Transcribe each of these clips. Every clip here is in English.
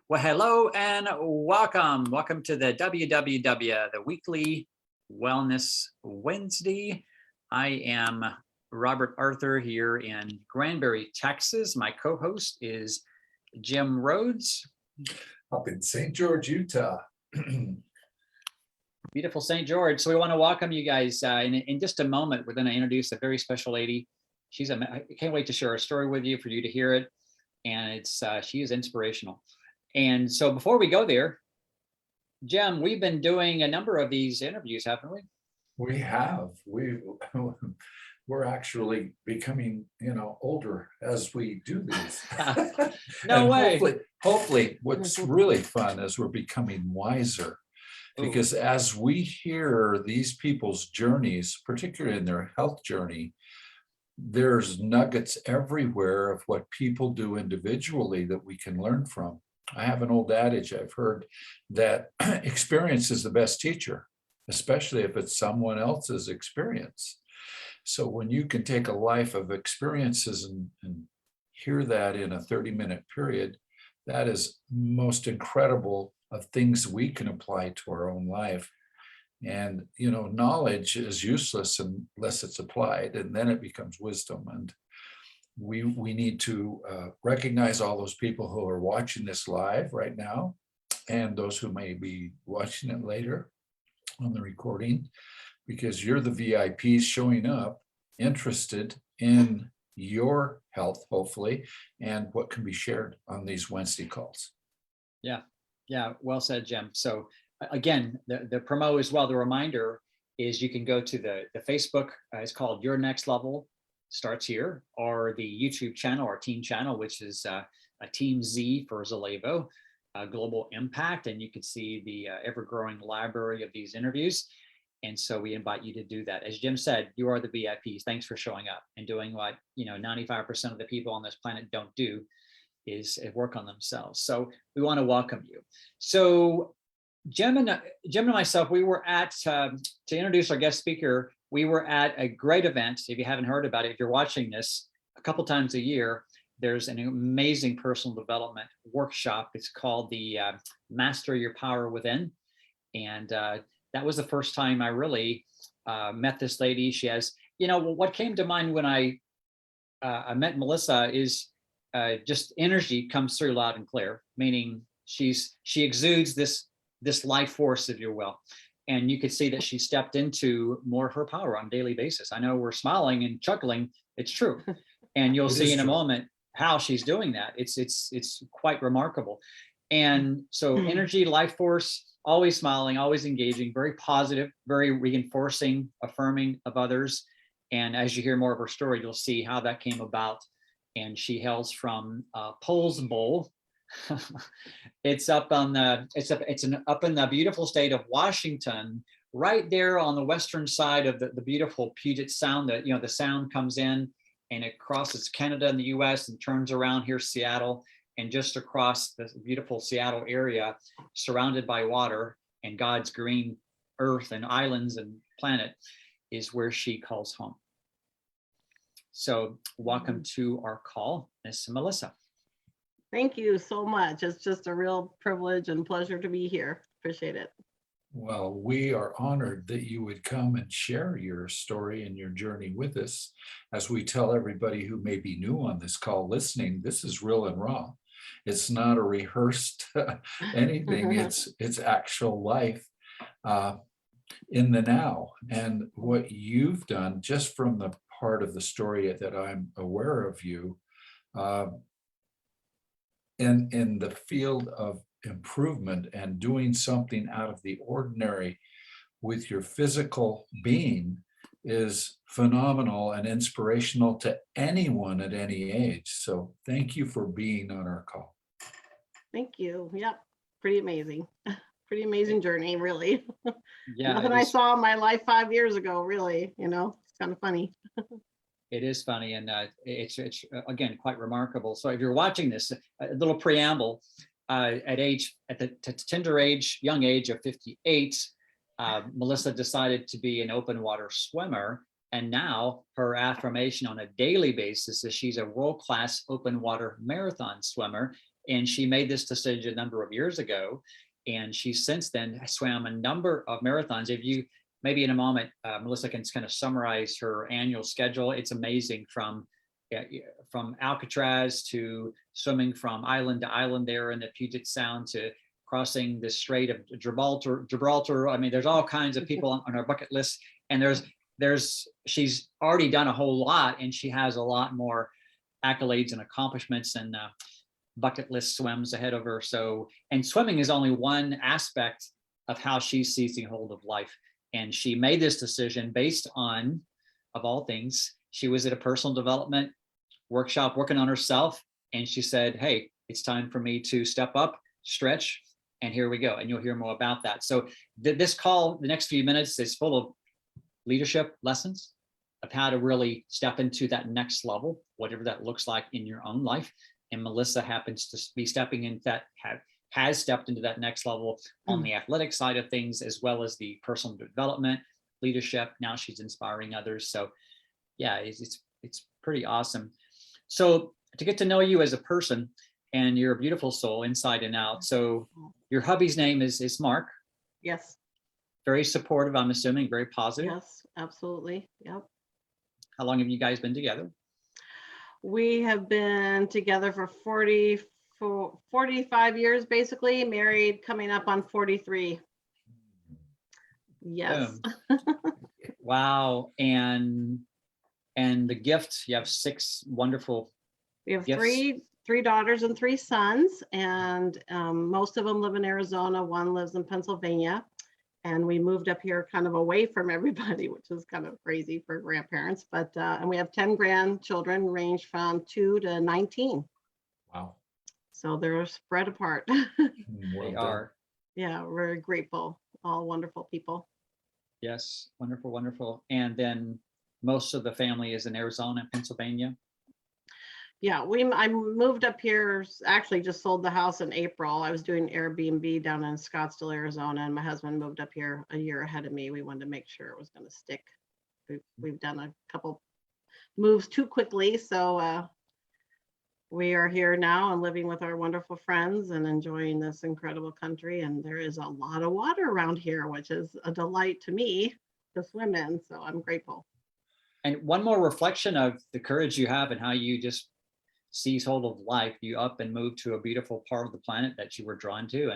Well, hello and welcome. Welcome to the WWW, the Weekly Wellness Wednesday. I am Robert Arthur here in Granbury, Texas. My co-host is Jim Rhodes. Up in St. George, Utah. Beautiful St. George. So we want to welcome you guys. In just a moment, we're going to introduce a very special lady. I can't wait to share a story with you, for you to hear it. And she is inspirational. And so before we go there, Jim, we've been doing a number of these interviews, haven't we? We have. We're actually becoming, older as we do these. No way. Hopefully, what's really fun is we're becoming wiser. Because as we hear these people's journeys, particularly in their health journey, there's nuggets everywhere of what people do individually that we can learn from. I have an old adage I've heard that experience is the best teacher, especially if it's someone else's experience. So when you can take a life of experiences and hear that in a 30-minute period, that is most incredible of things we can apply to our own life. And, knowledge is useless unless it's applied, and then it becomes wisdom. And we need to recognize all those people who are watching this live right now, and those who may be watching it later on the recording, because you're the VIPs showing up, interested in your health, hopefully, and what can be shared on these Wednesday calls. Yeah, well said, Jim. So again, the promo as well, the reminder is you can go to the Facebook, it's called Your Next Level, starts here, or the YouTube channel, our team channel, which is a Team Z for Zallevo, Global Impact, and you can see the ever-growing library of these interviews. And so we invite you to do that. As Jim said, you are the VIPs. Thanks for showing up and doing what 95% of the people on this planet don't do, is work on themselves. So we want to welcome you. So Jim and myself, we were at, to introduce our guest speaker, we were at a great event. If you haven't heard about it, if you're watching this a couple times a year, there's an amazing personal development workshop. It's called the Master Your Power Within. And that was the first time I really met this lady. She has, what came to mind when I met Melissa is just energy comes through loud and clear, meaning she exudes this life force, if you will. And you could see that she stepped into more of her power on a daily basis. I know we're smiling and chuckling. It's true. And you'll see in a moment how she's doing that. It's quite remarkable. And so energy, life force, always smiling, always engaging, very positive, very reinforcing, affirming of others. And as you hear more of her story, you'll see how that came about. And she hails from Poles Bowl. It's up in the beautiful state of Washington, right there on the western side of the beautiful Puget Sound. That the sound comes in and it crosses Canada and the U.S. and turns around here, Seattle, and just across the beautiful Seattle area, surrounded by water and God's green earth and islands and planet, is where she calls home. So welcome to our call, Miss Melissa. Thank you so much. It's just a real privilege and pleasure to be here. Appreciate it. Well, we are honored that you would come and share your story and your journey with us. As we tell everybody who may be new on this call listening, this is real and raw. It's not a rehearsed anything. It's actual life in the now. And what you've done, just from the part of the story that I'm aware of you, in the field of improvement and doing something out of the ordinary with your physical being, is phenomenal and inspirational to anyone at any age. So thank you for being on our call. Thank you. Yep. Pretty amazing. Pretty amazing journey, really. Yeah. Nothing I saw in my life 5 years ago, really, it's kind of funny. It is funny, and it's again quite remarkable. So if you're watching this, a little preamble, at the young age of 58, Melissa decided to be an open water swimmer, and now her affirmation on a daily basis is she's a world-class open water marathon swimmer, And she made this decision a number of years ago. And she since then swam a number of marathons. If you, maybe in a moment, Melissa can kind of summarize her annual schedule. It's amazing, from Alcatraz to swimming from island to island there in the Puget Sound, to crossing the Strait of Gibraltar. I mean, there's all kinds of people on our bucket list, and she's already done a whole lot, and she has a lot more accolades and accomplishments and bucket list swims ahead of her. So, and swimming is only one aspect of how she's seizing hold of life. And she made this decision based on, of all things, she was at a personal development workshop working on herself. And she said, hey, it's time for me to step up, stretch, and here we go. And you'll hear more about that. So this call, the next few minutes, is full of leadership lessons of how to really step into that next level, whatever that looks like in your own life. And Melissa happens to be stepping into that, has stepped into that next level on the athletic side of things, as well as the personal development, leadership. Now she's inspiring others. So yeah, it's pretty awesome. So to get to know you as a person, and you're a beautiful soul inside and out. So your hubby's name is Mark. Yes. Very supportive, I'm assuming, very positive. Yes, absolutely. Yep. How long have you guys been together? We have been together for 45 years, basically, married, coming up on 43. Yes. Wow. And the gift, you have 6 wonderful We have gifts. three daughters and 3 sons, and most of them live in Arizona. One lives in Pennsylvania. And we moved up here kind of away from everybody, which is kind of crazy for grandparents. But and we have 10 grandchildren, range from 2 to 19. Wow. So they're spread apart. They are. Yeah, we're very grateful. All wonderful people. Yes, wonderful, wonderful. And then most of the family is in Arizona and Pennsylvania. Yeah, I moved up here, actually just sold the house in April. I was doing Airbnb down in Scottsdale, Arizona, and my husband moved up here a year ahead of me. We wanted to make sure it was going to stick. We've done a couple moves too quickly, so we are here now and living with our wonderful friends and enjoying this incredible country. And there is a lot of water around here, which is a delight to me to swim in. So I'm grateful. And one more reflection of the courage you have and how you just seize hold of life. You up and move to a beautiful part of the planet that you were drawn to,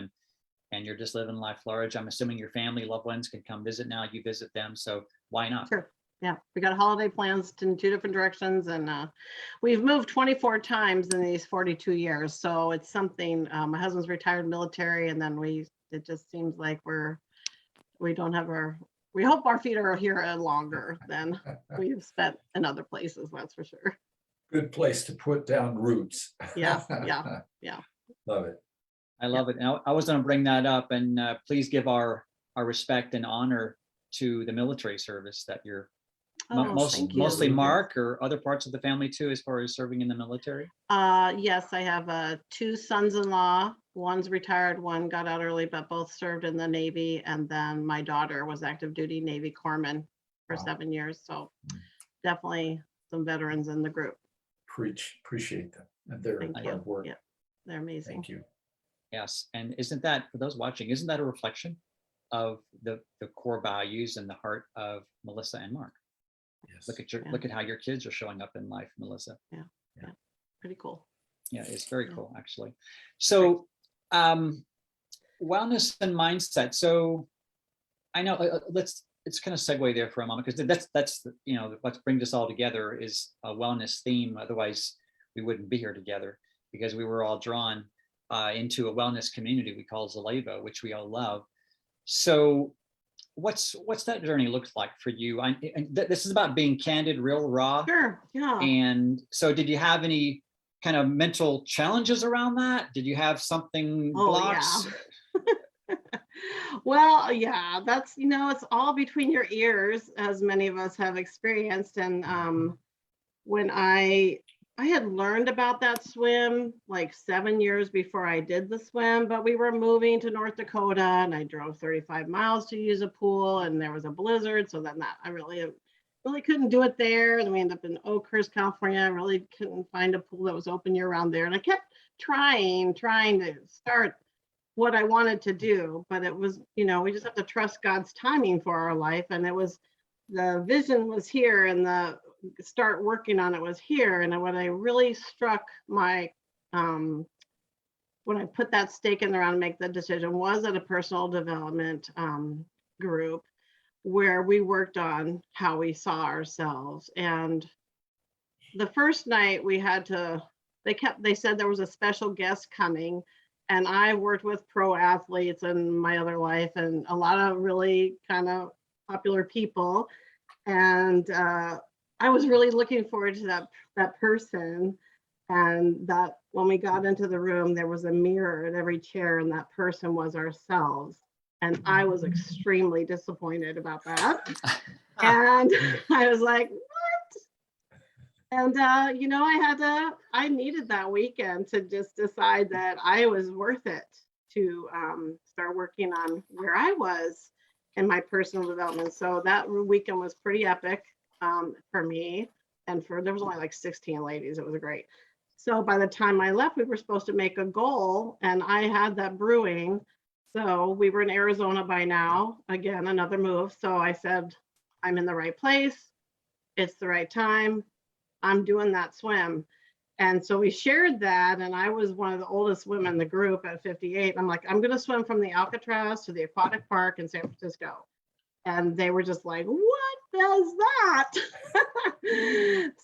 and you're just living life large. I'm assuming your family, loved ones can come visit now. You visit them, so why not? Sure. Yeah, we got holiday plans in 2 different directions, and we've moved 24 times in these 42 years. So it's something. My husband's retired military, and then it just seems like we don't have we hope our feet are here longer than we've spent in other places. That's for sure. Good place to put down roots. Yeah. Love it. I love it. Now, I was going to bring that up, and please give our respect and honor to the military service that you're Thank you. mostly Mark, or other parts of the family too, as far as serving in the military. Yes, I have 2 sons-in-law. One's retired, one got out early, but both served in the Navy. And then my daughter was active duty Navy corpsman for 7 years. So definitely some veterans in the group. Appreciate them and their hard work. Yeah, they're amazing. Thank you. Yes, and isn't that, for those watching, isn't that a reflection of the core values and the heart of Melissa and Mark? Yes. Look at how your kids are showing up in life, Melissa. Yeah. Pretty cool. Yeah, it's very cool, actually. So wellness and mindset. So I know let's kind of segue there for a moment, because that's what brings us all together is a wellness theme. Otherwise we wouldn't be here together, because we were all drawn into a wellness community we call Zallevo, which we all love. So what's that journey looked like for you? And this is about being candid, real, raw. Sure. Yeah. And so did you have any kind of mental challenges around that? Did you have something blocks? Yeah. Well, yeah, that's, it's all between your ears, as many of us have experienced. And when I had learned about that swim like 7 years before I did the swim, but we were moving to North Dakota and I drove 35 miles to use a pool, and there was a blizzard. So then I really couldn't do it there. And we ended up in Oakhurst, California. I really couldn't find a pool that was open year round there. And I kept trying to start what I wanted to do, but it was, we just have to trust God's timing for our life. And it was, the vision was here and the start working on it was here. And what I really struck my, when I put that stake in the ground to make the decision was at a personal development group where we worked on how we saw ourselves. And the first night we had to, they said there was a special guest coming, and I worked with pro athletes in my other life and a lot of really kind of popular people. And I was really looking forward to that person. And that when we got into the room, there was a mirror at every chair, and that person was ourselves. And I was extremely disappointed about that. And I was like, and, I needed that weekend to just decide that I was worth it to start working on where I was in my personal development. So that weekend was pretty epic for me. And there was only like 16 ladies. It was great. So by the time I left, we were supposed to make a goal, and I had that brewing. So we were in Arizona by now, again, another move. So I said, I'm in the right place. It's the right time. I'm doing that swim. And so we shared that. And I was one of the oldest women in the group at 58. I'm like, I'm going to swim from the Alcatraz to the aquatic park in San Francisco. And they were just like, what does that?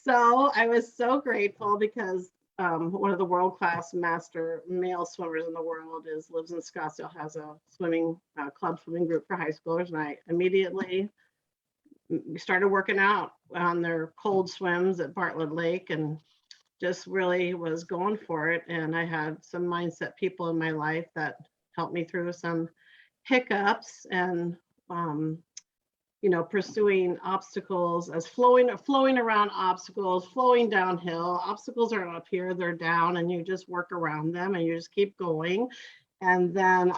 So I was so grateful because one of the world-class master male swimmers in the world lives in Scottsdale, has a club swimming group for high schoolers. And I immediately started working out on their cold swims at Bartlett Lake and just really was going for it. And I had some mindset people in my life that helped me through some hiccups and, pursuing obstacles as flowing around obstacles, flowing downhill. Obstacles aren't up here, they're down, and you just work around them and you just keep going. And then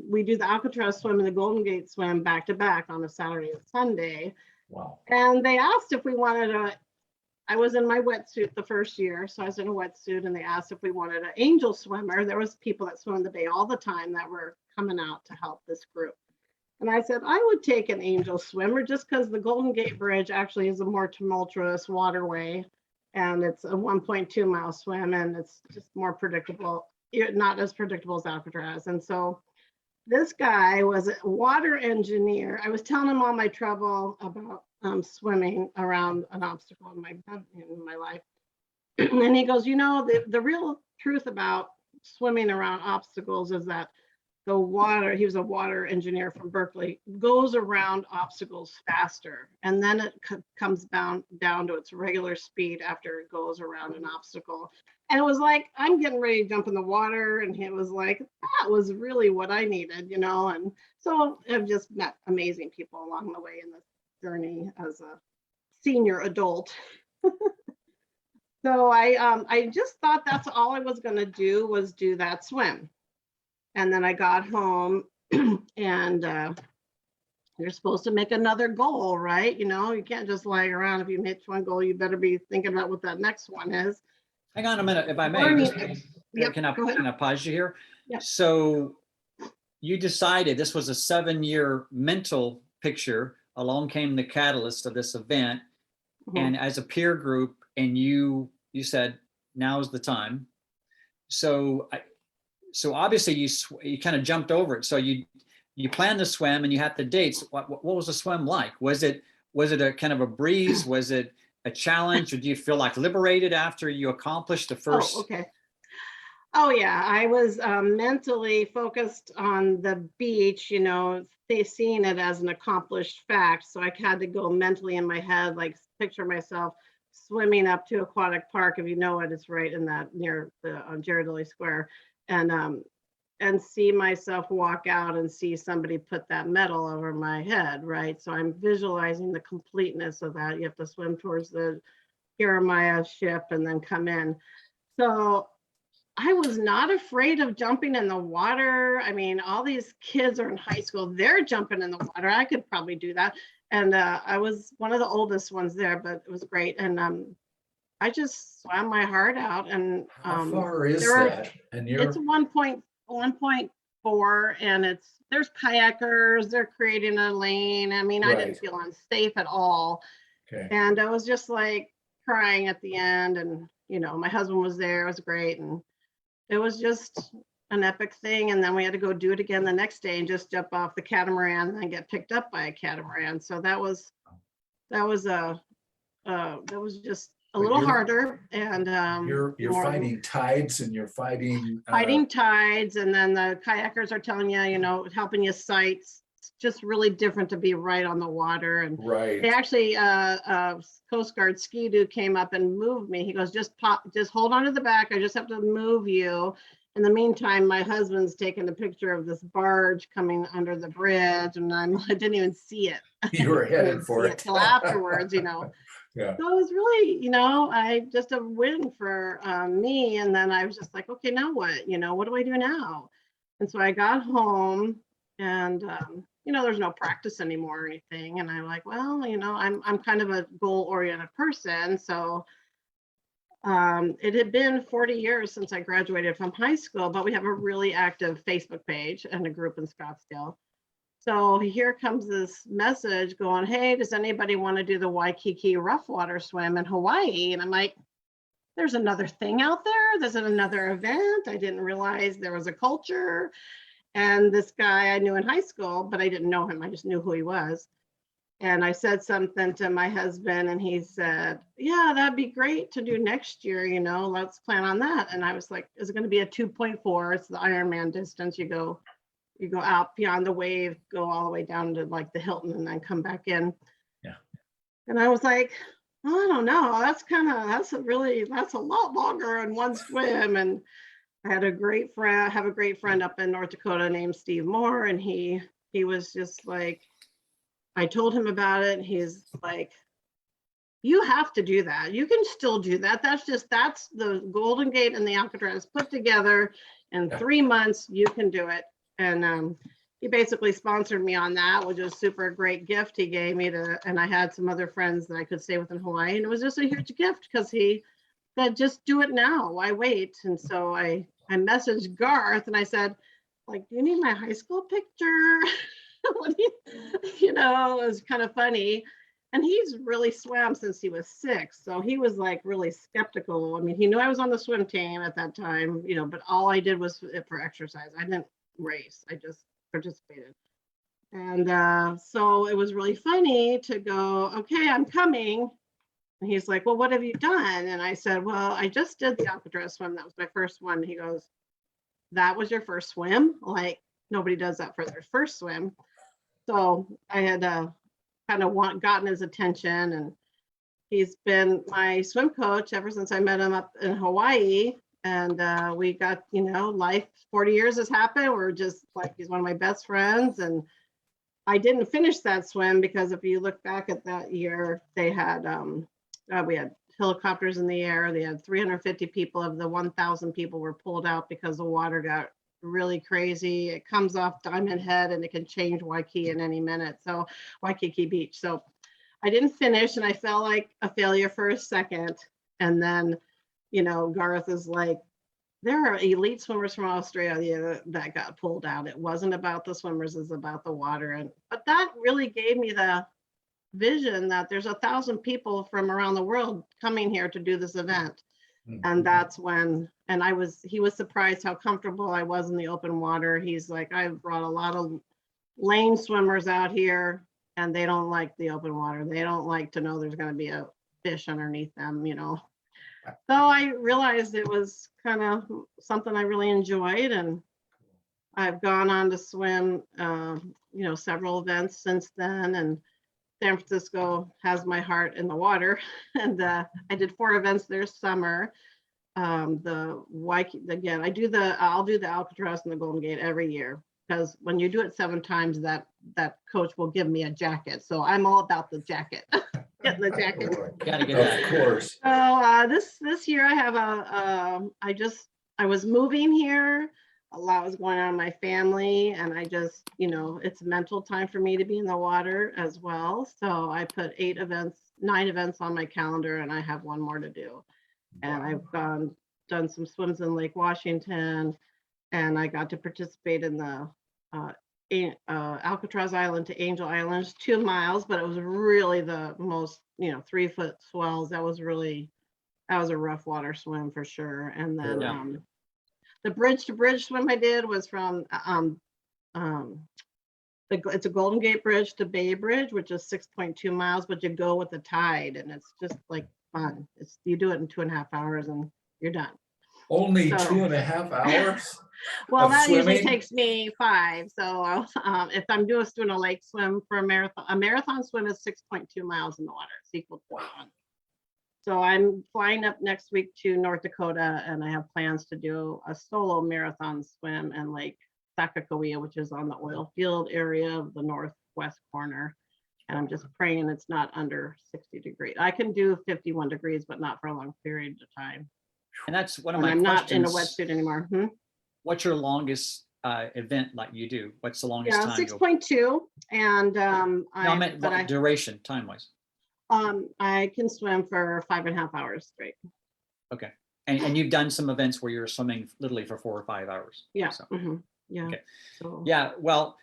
we do the Alcatraz swim and the Golden Gate swim back to back on a Saturday and Sunday. Wow. And they asked if we wanted I was in my wetsuit the first year. So I was in a wetsuit, and they asked if we wanted an angel swimmer. There was people that swim the bay all the time that were coming out to help this group. And I said, I would take an angel swimmer just because the Golden Gate Bridge actually is a more tumultuous waterway, and it's a 1.2 mile swim, and it's just more predictable, not as predictable as Alcatraz. And so this guy was a water engineer. I was telling him all my trouble about swimming around an obstacle in my life. And he goes, the real truth about swimming around obstacles is that the water, he was a water engineer from Berkeley, goes around obstacles faster. And then it comes down to its regular speed after it goes around an obstacle. And it was like, I'm getting ready to jump in the water. And it was like, that was really what I needed, And so I've just met amazing people along the way in this journey as a senior adult. So I just thought that's all I was going to do was do that swim. And then I got home and you're supposed to make another goal, right? You can't just lie around. If you hit one goal, you better be thinking about what that next one is. Hang on a minute, if I may. Yep, Can I pause you here? Yep. So you decided this was a 7-year mental picture. Along came the catalyst of this event. Mm-hmm. And as a peer group, and you said, now's the time. So obviously you kind of jumped over it. So you planned the swim and you had the dates. What was the swim like? Was it a kind of a breeze? Was it a challenge? Or do you feel like liberated after you accomplished the first? Oh, okay. Oh yeah, I was mentally focused on the beach, seeing it as an accomplished fact. So I had to go mentally in my head, like picture myself swimming up to Aquatic Park. If you know it, it's right in that near the Girardelli Square. And see myself walk out and see somebody put that medal over my head, right? So I'm visualizing the completeness of that. You have to swim towards the Jeremiah ship and then come in. So I was not afraid of jumping in the water. I mean, all these kids are in high school, they're jumping in the water. I could probably do that. And I was one of the oldest ones there, but it was great. And I just swam my heart out, and How far is there are, that? And it's you're, 1.4, and there's kayakers, they're creating a lane. I mean, I didn't right, feel unsafe at all. okay. And I was just like crying at the end, and my husband was there. It was great, and it was just an epic thing. And then we had to go do it again the next day and just jump off the catamaran and then get picked up by a catamaran. So that was just a But little you're- harder, and You're more fighting tides and you're fighting, fighting tides. And then the kayakers are telling you, helping you sight. It's just really different to be right on the water. And right. they actually, Coast Guard Ski-Doo came up and moved me. He goes, just hold on to the back. I just have to move you. In the meantime, my husband's taking a picture of this barge coming under the bridge, and I didn't even see it. You were headed for it. Till afterwards, Yeah. So it was really, I just a win for me. And then I was just like, okay, now what? What do I do now? And so I got home, and there's no practice anymore or anything. And I'm like, well, I'm kind of a goal-oriented person. So it had been 40 years since I graduated from high school, but we have a really active Facebook page and a group in Scottsdale. So here comes this message going, hey, does anybody want to do the Waikiki rough water swim in Hawaii? And I'm like, there's another thing out there. There's another event. I didn't realize there was a culture. And this guy I knew in high school, but I didn't know him. I just knew who he was. And I said something to my husband, and he said, yeah, that'd be great to do next year. Let's plan on that. And I was like, is it going to be a 2.4? It's the Ironman distance. You go out beyond the wave, go all the way down to like the Hilton, and then come back in. Yeah. And I was like, well, I don't know. That's a lot longer in one swim. And I had a great friend up in North Dakota named Steve Moore. And he was just like, I told him about it. And he's like, you have to do that. You can still do that. That's the Golden Gate and the Alcatraz put together in 3 months. You can do it. And he basically sponsored me on that, which was super great gift he gave me and I had some other friends that I could stay with in Hawaii. And it was just a huge gift because he said, just do it now. Why wait? And so I messaged Garth and I said, like, do you need my high school picture? It was kind of funny. And he's really swam since he was 6. So he was like really skeptical. I mean, he knew I was on the swim team at that time, but all I did was for exercise. I didn't race. I just participated. And so it was really funny to go, okay, I'm coming. And he's like, well, what have you done? And I said, well, I just did the Alcatraz swim. That was my first one. He goes, that was your first swim? Like, nobody does that for their first swim. So I had kind of gotten his attention, and he's been my swim coach ever since I met him up in Hawaii. And we got, life, 40 years has happened. We're just like, he's one of my best friends. And I didn't finish that swim because if you look back at that year, they had, we had helicopters in the air. They had 350 people of the 1,000 people were pulled out because the water got really crazy. It comes off Diamond Head and it can change Waikiki in any minute. So Waikiki Beach. So I didn't finish, and I felt like a failure for a second. And then, Garth is like, there are elite swimmers from Australia that got pulled out. It wasn't about the swimmers, it's about the water. But that really gave me the vision that there's 1,000 people from around the world coming here to do this event. Mm-hmm. And that's when, he was surprised how comfortable I was in the open water. He's like, I've brought a lot of lane swimmers out here and they don't like the open water. They don't like to know there's going to be a fish underneath them, So I realized it was kind of something I really enjoyed, and I've gone on to swim, several events since then. And San Francisco has my heart in the water, and I did 4 events this summer. The Waikiki again. I'll do the Alcatraz and the Golden Gate every year, because when you do it 7 times, that coach will give me a jacket. So I'm all about the jacket. Getting the jacket. Gotta get that. Of course. So this year I have I was moving here. A lot was going on in my family, and I just, it's mental time for me to be in the water as well. So I put 8 events 9 events on my calendar, and I have one more to do. And I've done some swims in Lake Washington, and I got to participate in the Alcatraz Island to Angel Islands, 2 miles, but it was really the most, 3-foot swells. That was a rough water swim for sure. And then Yeah. the bridge to bridge swim I did was from it's a Golden Gate Bridge to Bay Bridge, which is 6.2 miles, but you go with the tide, and it's just like fun. You do it in 2.5 hours and you're done. Only So- 2.5 hours? Well, Of that usually swimming? takes me 5. So if I'm doing a lake swim for a marathon swim is 6.2 miles in the water. It's equal to 1. So I'm flying up next week to North Dakota, and I have plans to do a solo marathon swim in Lake Sakakawea, which is on the oil field area of the northwest corner. And I'm just praying it's not under 60 degrees. I can do 51 degrees, but not for a long period of time. And that's one of And my I'm not in a questions. wetsuit anymore. What's your longest event like you do? What's the longest Yeah, time? 6.2. And No, I meant but duration, time-wise. I can swim for 5.5 hours straight. Okay. And you've done some events where you're swimming literally for 4 or 5 hours. Yeah. So, Yeah. Okay. So yeah, well,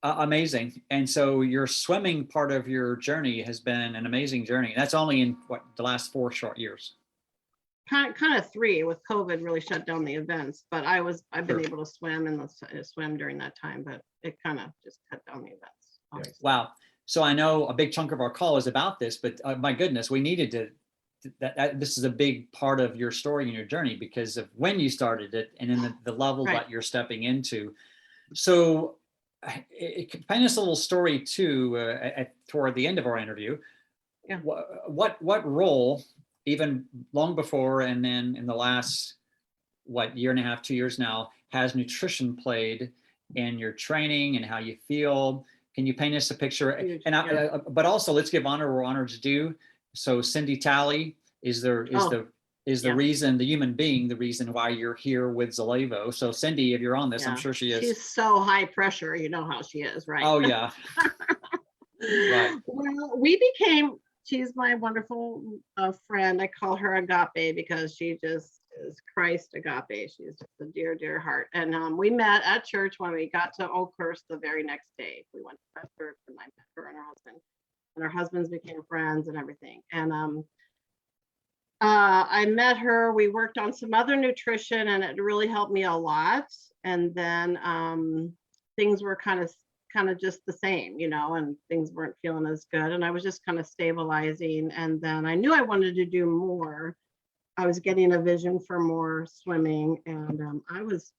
amazing. And so your swimming part of your journey has been an amazing journey. That's only in the last 4 short years. kind of 3 with COVID really shut down the events, but I've been Sure. able to swim and swim during that time, but it kind of just cut down the events. Obviously. Wow. So I know a big chunk of our call is about this, but my goodness, we needed to, this is a big part of your story and your journey because of when you started it and in the level Right. that you're stepping into. So it could paint us a little story too toward the end of our interview. Yeah. What role, even long before and then in the last, 1.5, 2 years now, has nutrition played in your training and how you feel? Can you paint us a picture? Huge, And yeah. but also let's give honor where honor is due. So Cindy Talley is the yeah. reason, the human being, the reason why you're here with Zallevo. So Cindy, if you're on this, I'm Yeah. sure she is. She's so high pressure. You know how she is, right? Oh yeah. Right. Well, she's my wonderful friend. I call her Agape because she just is Christ Agape. She's just a dear, dear heart. And we met at church when we got to Oakhurst the very next day. We went to that church and I met her and her husband. And our husbands became friends and everything. And I met her. We worked on some other nutrition and it really helped me a lot. And then things were kind of just the same, and things weren't feeling as good. And I was just kind of stabilizing. And then I knew I wanted to do more. I was getting a vision for more swimming. And I was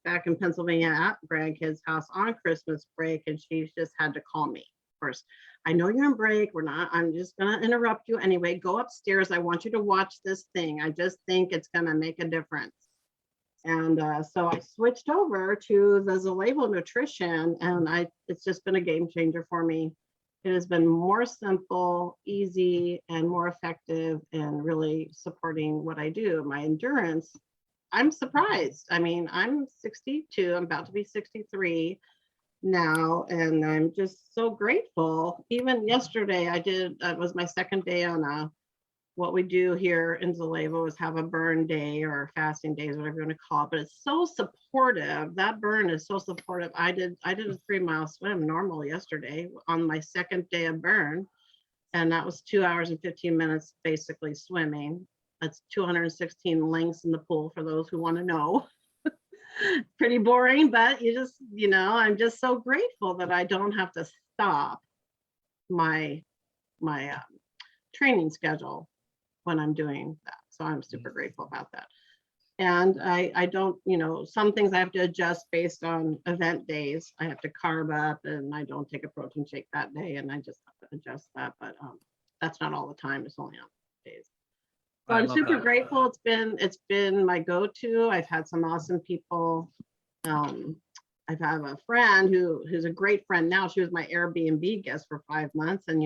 back in Pennsylvania at grandkids' house on Christmas break. And she just had to call me first. I know you're on break. I'm just going to interrupt you anyway. Go upstairs. I want you to watch this thing. I just think it's going to make a difference. And so I switched over to the Zallevo nutrition, and it's just been a game changer for me. It has been more simple, easy, and more effective, and really supporting what I do. My endurance, I'm surprised. I mean, I'm 62. I'm about to be 63 now, and I'm just so grateful. Even yesterday, it was my second day on what we do here in Zallevo is have a burn day or fasting days, whatever you want to call it, but it's so supportive. That burn is so supportive. I did a 3-mile swim normal yesterday on my second day of burn. And that was 2 hours and 15 minutes, basically swimming. That's 216 lengths in the pool for those who want to know. Pretty boring, but I'm just so grateful that I don't have to stop my training schedule when I'm doing that. So I'm super grateful about that. And I don't, some things I have to adjust based on event days. I have to carb up and I don't take a protein shake that day and I just have to adjust that. But that's not all the time. It's only on days. So I'm super grateful. It's been my go-to. I've had some awesome people. I've had a friend who's a great friend now. She was my Airbnb guest for 5 months. And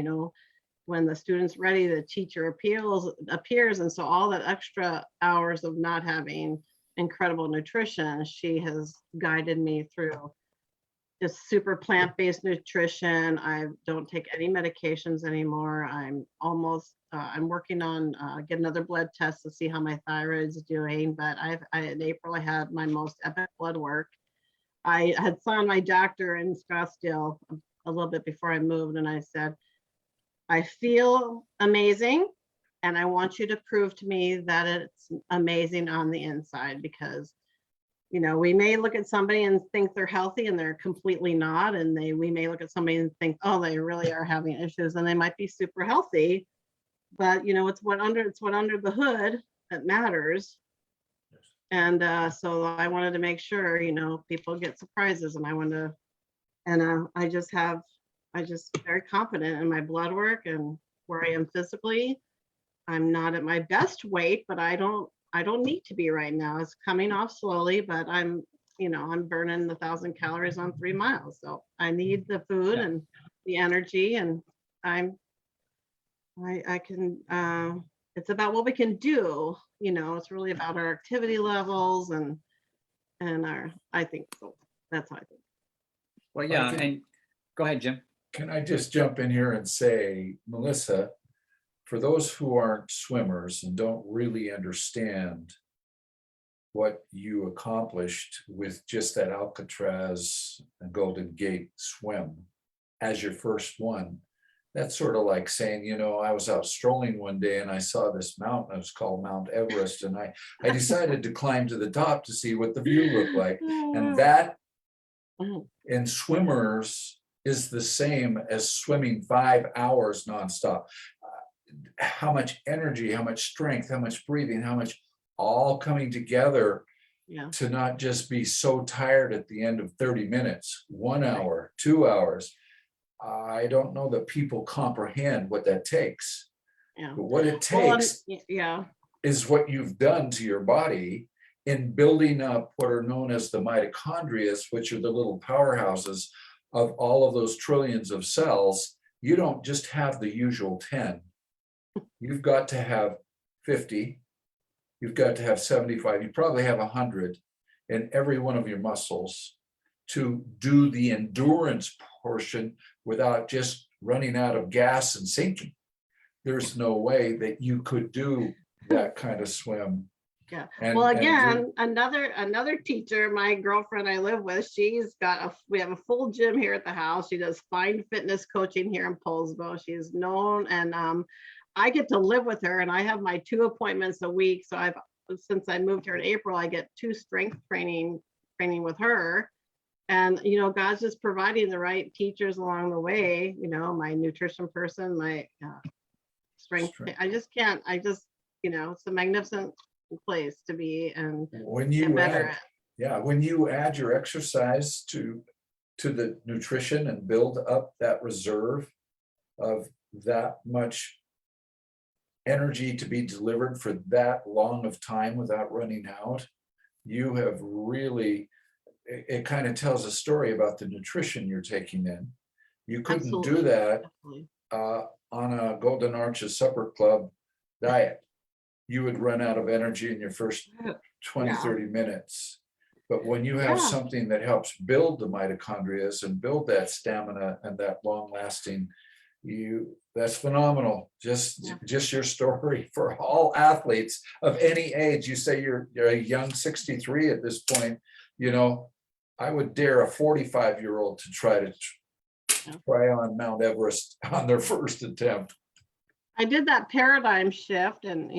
when the student's ready, the teacher appears. And so all that extra hours of not having incredible nutrition, she has guided me through just super plant-based nutrition. I don't take any medications anymore. I'm almost, I'm working on get another blood test to see how my thyroid's doing. But in April, I had my most epic blood work. I had saw my doctor in Scottsdale a little bit before I moved, and I said, I feel amazing, and I want you to prove to me that it's amazing on the inside, because we may look at somebody and think they're healthy and they're completely not. And we may look at somebody and think, oh, they really are having issues, and they might be super healthy. But it's what under the hood that matters. And so I wanted to make sure, people get surprises, and I just very confident in my blood work and where I am physically. I'm not at my best weight, but I don't need to be right now. It's coming off slowly, but I'm burning 1,000 calories on 3 miles. So I need the food and the energy, and I can, it's about what we can do. It's really about our activity levels and I think so. That's how I think. Well, yeah, and go ahead, Jim. Can I just jump in here and say, Melissa, for those who aren't swimmers and don't really understand what you accomplished with just that Alcatraz and Golden Gate swim as your first one, that's sort of like saying, I was out strolling one day and I saw this mountain. It was called Mount Everest. And I decided to climb to the top to see what the view looked like. And that in swimmers is the same as swimming 5 hours nonstop. How much energy, how much strength, how much breathing, how much all coming together to not just be so tired at the end of 30 minutes, 1 hour, 2 hours. I don't know that people comprehend what that takes. But what it takes is what you've done to your body in building up what are known as the mitochondria, which are the little powerhouses of all of those trillions of cells. You don't just have the usual 10. You've got to have 50. You've got to have 75. You probably have 100 in every one of your muscles to do the endurance portion without just running out of gas and sinking. There's no way that you could do that kind of swim. Yeah. Well, again, another teacher, my girlfriend I live with, we have a full gym here at the house. She does fine fitness coaching here in Poulsbo. She's known, and I get to live with her, and I have my 2 appointments a week. So since I moved here in April, I get 2 strength training with her. And, God's just providing the right teachers along the way, my nutrition person, my strength. It's a magnificent place to be and when you better when you add your exercise to the nutrition and build up that reserve of that much energy to be delivered for that long of time without running out, you have really, it kind of tells a story about the nutrition you're taking in. You couldn't do that on a Golden Arches Supper Club diet. You would run out of energy in your first 20, 30 minutes. But when you have something that helps build the mitochondria and build that stamina and that long lasting, that's phenomenal. Just your story for all athletes of any age. You say you're a young 63 at this point, I would dare a 45-year-old to try on Mount Everest on their first attempt. I did that paradigm shift, and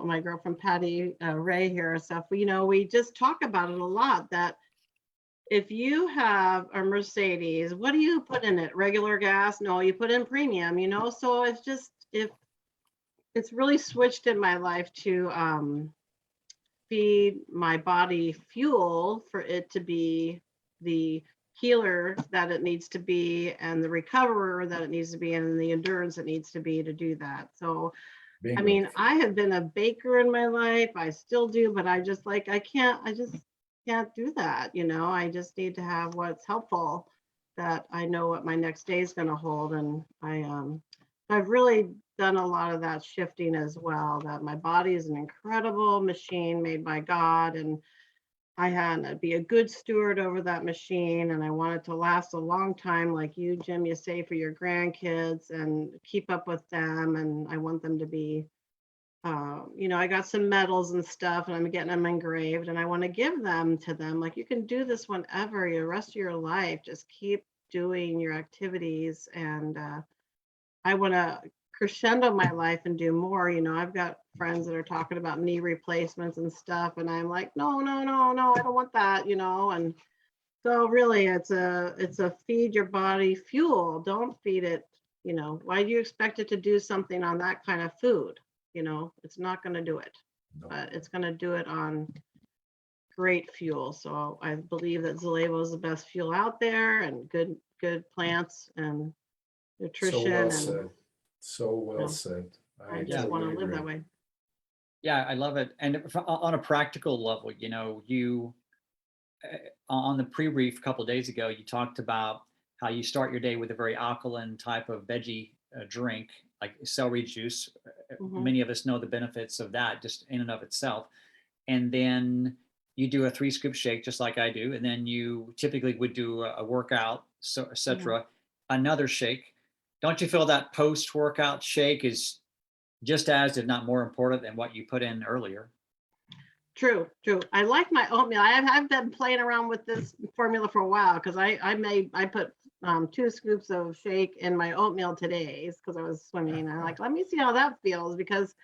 my girlfriend Patty Ray here and stuff. We just talk about it a lot. That if you have a Mercedes, what do you put in it? Regular gas? No, you put in premium. So it's really switched in my life to feed my body fuel for it to be the healer that it needs to be, and the recoverer that it needs to be, and the endurance it needs to be to do that. So bingo. I mean, I have been a baker in my life, I still do, but I just can't do that. I just need to have what's helpful, that I know what my next day is going to hold. And I've really done a lot of that shifting as well, that my body is an incredible machine made by God, and I had to be a good steward over that machine, and I want it to last a long time, like you, Jim, you say for your grandkids, and keep up with them. And I want them to be, I got some medals and stuff, and I'm getting them engraved, and I want to give them to them. Like, you can do this whenever, the rest of your life. Just keep doing your activities, and I want to crescendo my life and do more. I've got friends that are talking about knee replacements and stuff, and I'm like, no, no, no, no, I don't want that. And so really, it's a feed your body fuel. Don't feed it. Why do you expect it to do something on that kind of food? It's not going to do it, No. but it's going to do it on great fuel. So I believe that Zalevo is the best fuel out there, and good plants and So nutrition. well And said. So well know, said. I just want to totally live that agree. way. Yeah, I love it. And on a practical level, you on the pre-brief a couple of days ago, you talked about how you start your day with a very alkaline type of veggie drink, like celery juice. Mhm. Many of us know the benefits of that just in and of itself. And then you do a 3-scoop shake, just like I do. And then you typically would do a workout, so etc. Another shake. Don't you feel that post-workout shake is just as, if not more important than what you put in earlier? True, true. I like my oatmeal. I've been playing around with this formula for a while, because I put 2 scoops of shake in my oatmeal today because I was swimming. I'm like, let me see how that feels, because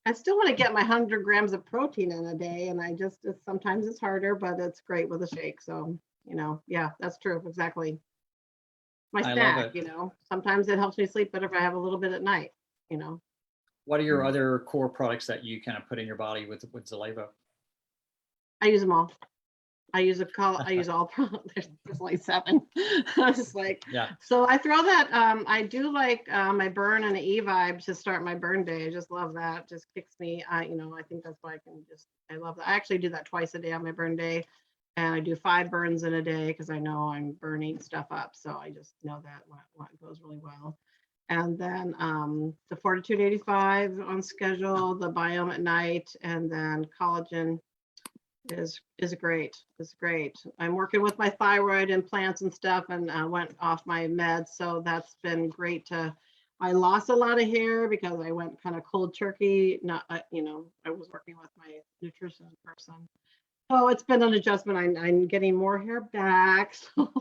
I still want to get my 100 grams of protein in a day, and sometimes it's harder, but it's great with a shake. So yeah, that's true. Exactly. My I love snack. it. Sometimes it helps me sleep better if I have a little bit at night. You know. What are your Mm. other core products that you kind of put in your body with Zalevo? I use them all. I use all there's only 7. I was like, Yeah. so I throw that. I do like my burn and the e-vibe to start my burn day. I just love that. Just kicks me. I think that's why I love that. I actually do that twice a day on my burn day, and I do 5 burns in a day because I know I'm burning stuff up. So I just know that what goes really well. And then the Fortitude 85 on schedule, the Biome at night, and then collagen is great. It's great. I'm working with my thyroid and plants and stuff, and went off my meds, so that's been great. I lost a lot of hair because I went kind of cold turkey. Not I was working with my nutrition person, so it's been an adjustment. I'm getting more hair back, so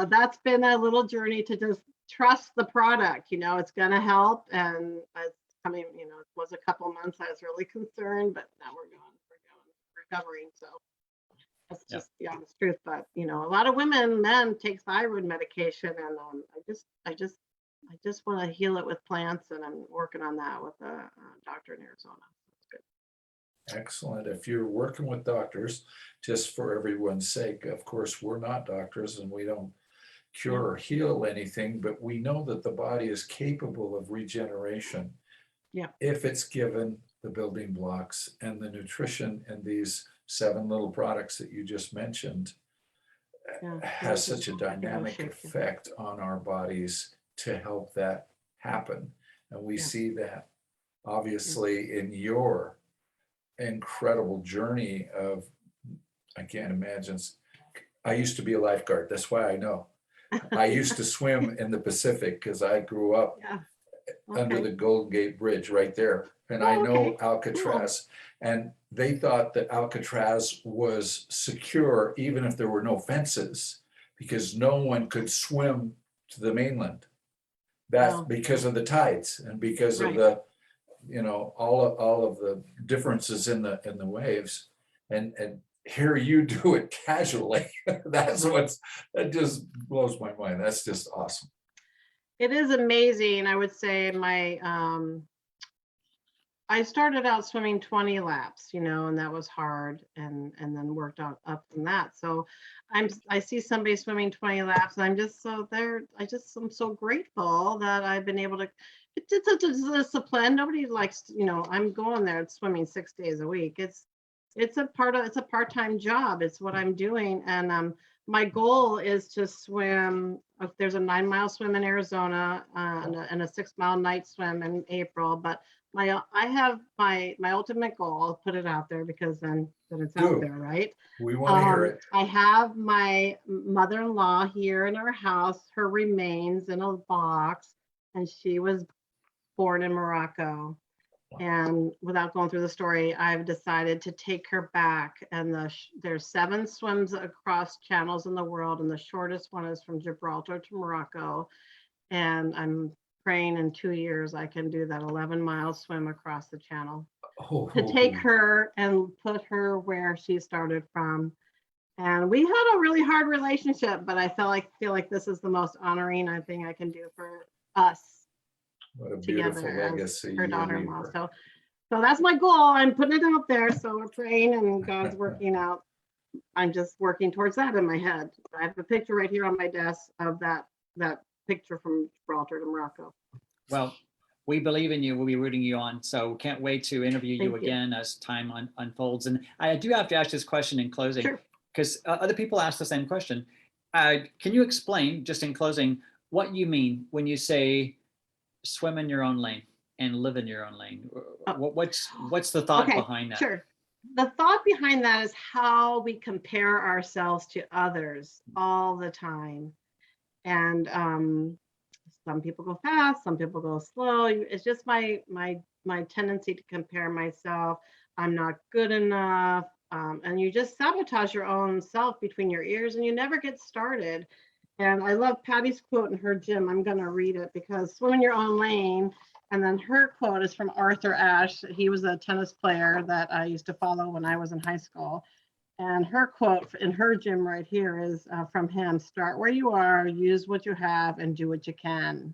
that's been a little journey to just trust the product. It's gonna help, and it's coming. It was a couple months I was really concerned, but now we're recovering. So that's Yeah. just the honest truth. But a lot of men take thyroid medication, and I just want to heal it with plants, and I'm working on that with a doctor in Arizona. That's good. Excellent. If you're working with doctors, just for everyone's sake, of course, we're not doctors and we don't cure or heal anything, but we know that the body is capable of regeneration. Yeah. If it's given the building blocks and the nutrition and these 7 little products that you just mentioned, Yeah. has such a Give them a dynamic shake, yeah. effect on our bodies to help that happen. And we Yeah. see that obviously in your incredible journey of, I can't imagine. I used to be a lifeguard. That's why I know. I used to swim in the Pacific because I grew up Yeah. under Okay. the Golden Gate Bridge right there. And Oh, I know okay. Alcatraz. And they thought that Alcatraz was secure even if there were no fences, because no one could swim to the mainland. That's Wow. because of the tides and because of Right. the, all of the differences in the waves. And here you do it casually. That just blows my mind. That's just awesome. It is amazing. I would say I started out swimming 20 laps, and that was hard, and then worked on up from that. So I see somebody swimming 20 laps, and I'm so grateful that I've been able to. It's a discipline. Nobody likes, I'm going there swimming 6 days a week. It's a part-time job. It's what I'm doing, and my goal is to swim. If there's a 9-mile swim in Arizona and a 6-mile night swim in April, but I have my ultimate goal. I'll put it out there, because then that it's Do. out there, right? We want to hear it. I have my mother-in-law here in our house, her remains in a box, and she was born in Morocco. And without going through the story, I've decided to take her back. And there's 7 swims across channels in the world, and the shortest one is from Gibraltar to Morocco. And I'm praying in 2 years I can do that 11-mile swim across the channel to take her and put her where she started from. And we had a really hard relationship, but I feel like this is the most honoring thing I can do for us. What a beautiful Together legacy. as her you daughter-in-law. leave her. So that's my goal. I'm putting it out there. So we're praying and God's working out. I'm just working towards that in my head. I have a picture right here on my desk of that picture from Gibraltar to Morocco. Well, we believe in you. We'll be rooting you on. So can't wait to interview you Thank you. again as time unfolds. And I do have to ask this question in closing, Sure. because other people ask the same question. Can you explain, just in closing, what you mean when you say swim in your own lane and live in your own lane? What's the thought behind that? Sure. The thought behind that is how we compare ourselves to others all the time. And some people go fast, some people go slow. It's just my tendency to compare myself. I'm not good enough. And you just sabotage your own self between your ears and you never get started. And I love Patty's quote in her gym. I'm going to read it because swim in your own lane. And then her quote is from Arthur Ashe. He was a tennis player that I used to follow when I was in high school. And her quote in her gym right here is from him: start where you are, use what you have, and do what you can.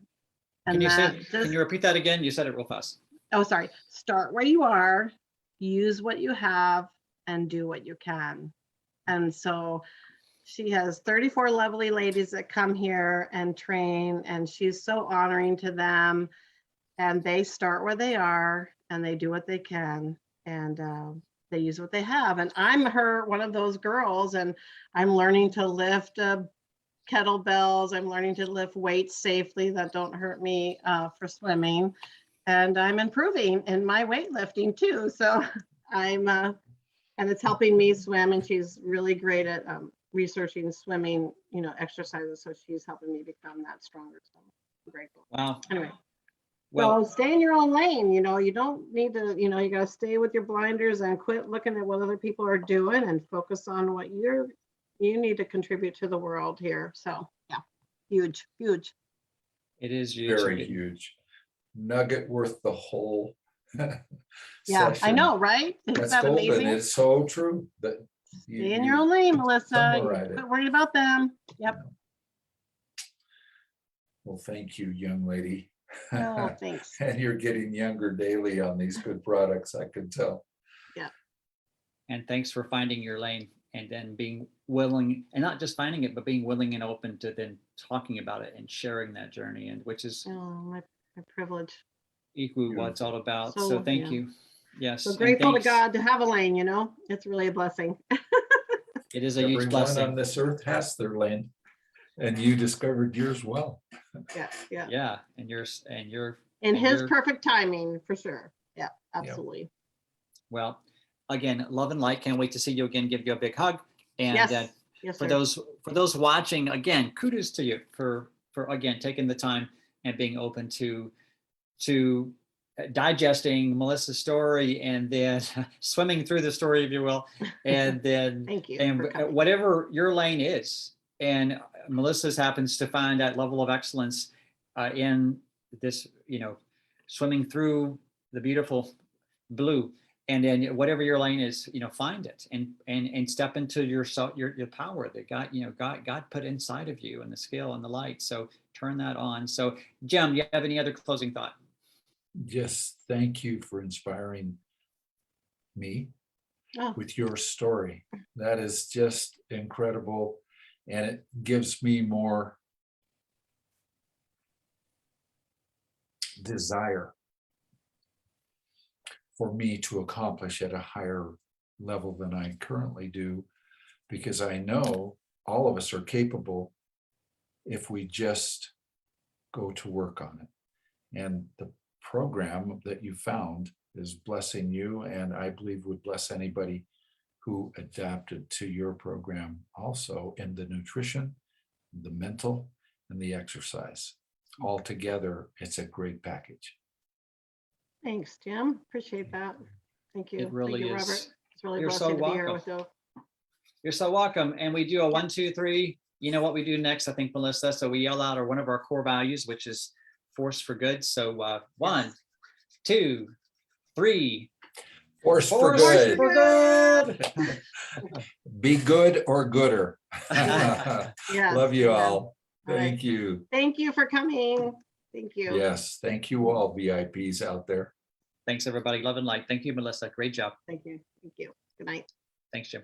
And can you repeat that again? You said it real fast. Oh, sorry. Start where you are, use what you have, and do what you can. And so she has 34 lovely ladies that come here and train, and she's so honoring to them. And they start where they are, and they do what they can, and they use what they have. And I'm one of those girls, and I'm learning to lift kettlebells. I'm learning to lift weights safely that don't hurt me for swimming. And I'm improving in my weightlifting too. So and it's helping me swim. And she's really great at researching swimming, exercises. So she's helping me become that stronger. So I'm grateful. Wow. Anyway. Well, So stay in your own lane. You don't need to, you got to stay with your blinders and quit looking at what other people are doing and focus on what you need to contribute to the world here. So yeah, huge. it is huge. Very huge. Nugget worth the whole Yeah, session. I know, right? Isn't That's that golden. amazing? It's so true. That Stay in your own lane, Melissa. summarized it. Quit worrying about them. Yep. Well, thank you, young lady. Oh, thanks. And you're getting younger daily on these good products, I can tell. Yeah. And thanks for finding your lane and then being willing, and not just finding it, but being willing and open to then talking about it and sharing that journey, and which is my privilege. equally what it's all about. So, So thank yeah. you. Yes. So and grateful to thanks. God to have a lane, It's really a blessing. It is a huge Everyone blessing. on this earth has their lane, and you discovered yours well. Yeah. Yeah. And you're In his you're- perfect timing, for sure. Yeah, absolutely. well, again, love and light. Can't wait to see you again. Give you a big hug. And Yes, for sir. those watching, again, kudos to you for again taking the time and being open to digesting Melissa's story and then swimming through the story, if you will, and then Thank you. and for coming. whatever your lane is. And Melissa's happens to find that level of excellence in this, swimming through the beautiful blue. And then whatever your lane is, find it and step into your power that God put inside of you, and the skill and the light. So turn that on. So Jim, do you have any other closing thought? Yes, thank you for inspiring me with your story. That is just incredible. And it gives me more desire for me to accomplish at a higher level than I currently do, because I know all of us are capable if we just go to work on it. And the program that you found is blessing you, and I believe would bless anybody who adapted to your program also in the nutrition, the mental, and the exercise. All together, it's a great package. Thanks, Jim. Appreciate that. Thank you. It really Thank you, is. Robert. It's really a You're so blessing to be here welcome. with you. You're so welcome. And we do a 1, 2, 3. You know what we do next, I think, Melissa. So we yell out one of our core values, which is force for good. So 1, 2, 3. Force for Force good. for good. Be good or gooder. Yes, Love you amen. all. All right. Thank you. Thank you for coming. Thank you. Yes, thank you all VIPs out there. Thanks, everybody. Love and light. Thank you, Melissa. Great job. Thank you. Thank you. Good night. Thanks, Jim.